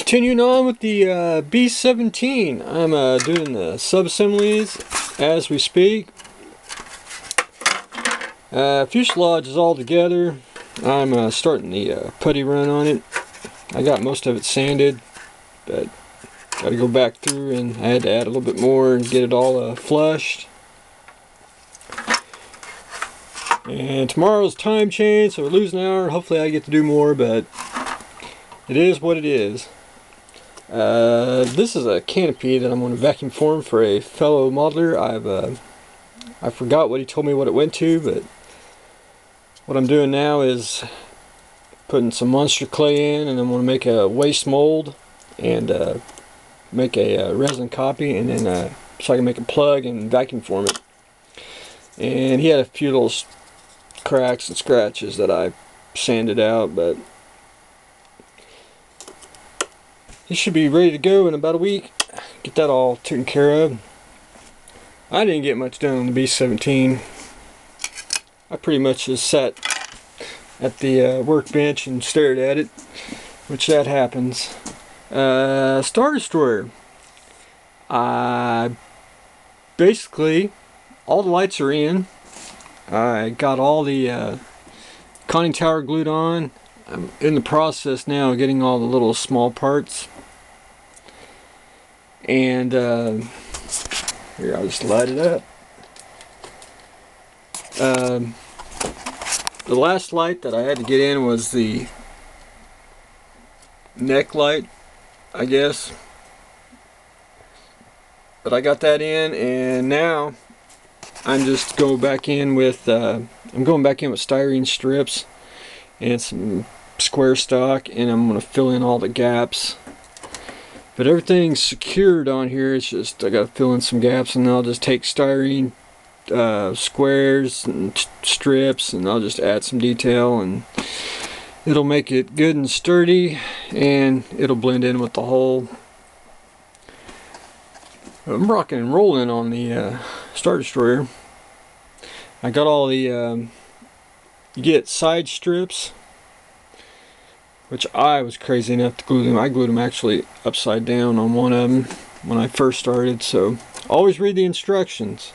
Continuing on with the B17, I'm doing the sub-assemblies as we speak. Fuselage is all together. I'm starting the putty run on it. I got most of it sanded, but got to go back through, and I had to add a little bit more and get it all flushed. And tomorrow's time change, so we're losing an hour. Hopefully I get to do more, but it is what it is. This is a canopy that I'm going to vacuum form for a fellow modeler. I forgot what he told me what it went to, but what I'm doing now is putting some monster clay in, and I'm going to make a waste mold and make a resin copy, and then so I can make a plug and vacuum form it. And he had a few little cracks and scratches that I sanded out, but he should be ready to go in about a week. Get that all taken care of. I didn't get much done on the B17. I pretty much just sat at the workbench and stared at it, which that happens. Star Destroyer. Basically, all the lights are in. I got all the conning tower glued on. I'm in the process now of getting all the little small parts. And here, I'll just light it up. The last light that I had to get in was the neck light, I guess. But I got that in, and now I'm just going back in with styrene strips and some square stock, and I'm going to fill in all the gaps. But everything's secured on here. It's just I got to fill in some gaps, and then I'll just take styrene squares and strips, and I'll just add some detail, and it'll make it good and sturdy, and it'll blend in with the whole. I'm rocking and rolling on the Star Destroyer. I got all the you get side strips, which I was crazy enough to glue them. I glued them actually upside down on one of them when I first started, so always read the instructions.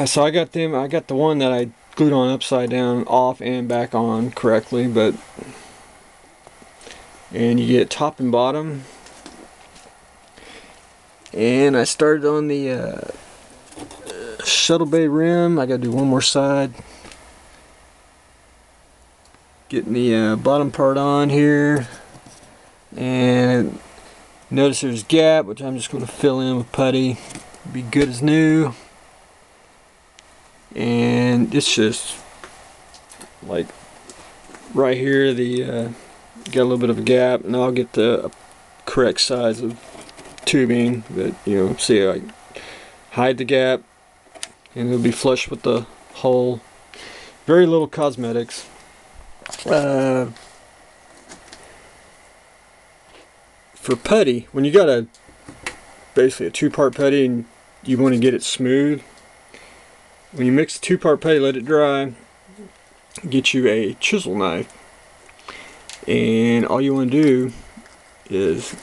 So I got them. I got the one that I glued on upside down, off and back on correctly, and you get top and bottom. And I started on the shuttle bay rim. I gotta do one more side. Getting the bottom part on here, and notice there's a gap, which I'm just going to fill in with putty. Be good as new. And it's just like right here, the got a little bit of a gap, and I'll get the correct size of tubing. But see, I hide the gap, and it'll be flush with the hole. Very little cosmetics. For putty, when you got basically a two-part putty and you want to get it smooth, when you mix the two-part putty, let it dry, get you a chisel knife, and all you want to do is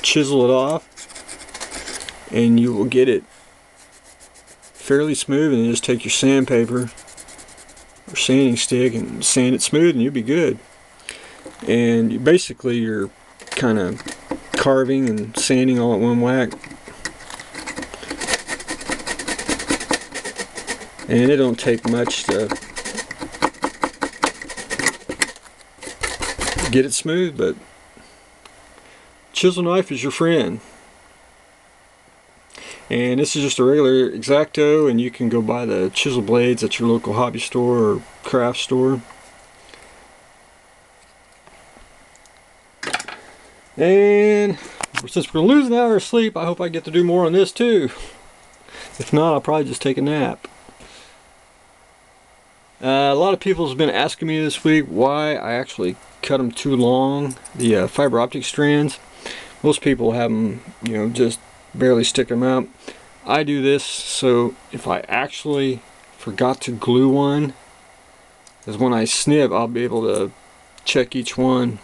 chisel it off, and you will get it fairly smooth, and then just take your sandpaper or sanding stick and sand it smooth, and you'll be good. And you're kind of carving and sanding all at one whack, and it don't take much to get it smooth, but chisel knife is your friend. And this is just a regular X-Acto, and you can go buy the chisel blades at your local hobby store or craft store. And since we're losing an hour of sleep, I hope I get to do more on this too. If not, I'll probably just take a nap. A lot of people have been asking me this week why I actually cut them too long, the fiber optic strands. Most people have them, just barely stick them out. I do this so if I actually forgot to glue one, is when I snip, I'll be able to check each one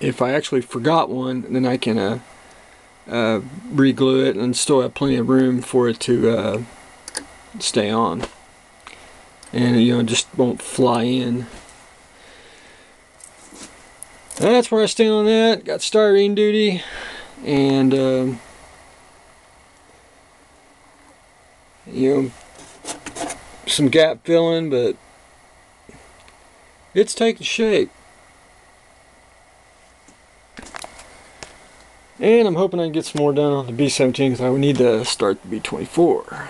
if I actually forgot one, then I can re-glue it and still have plenty of room for it to stay on, and you know, just won't fly in. That's where I stand on that. Got styrene duty, and you know, some gap filling, but it's taking shape. And I'm hoping I can get some more done on the B17 because I would need to start the B24.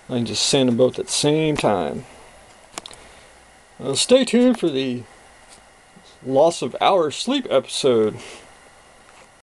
I can just sand them both at the same time. Stay tuned for the loss of hour sleep episode.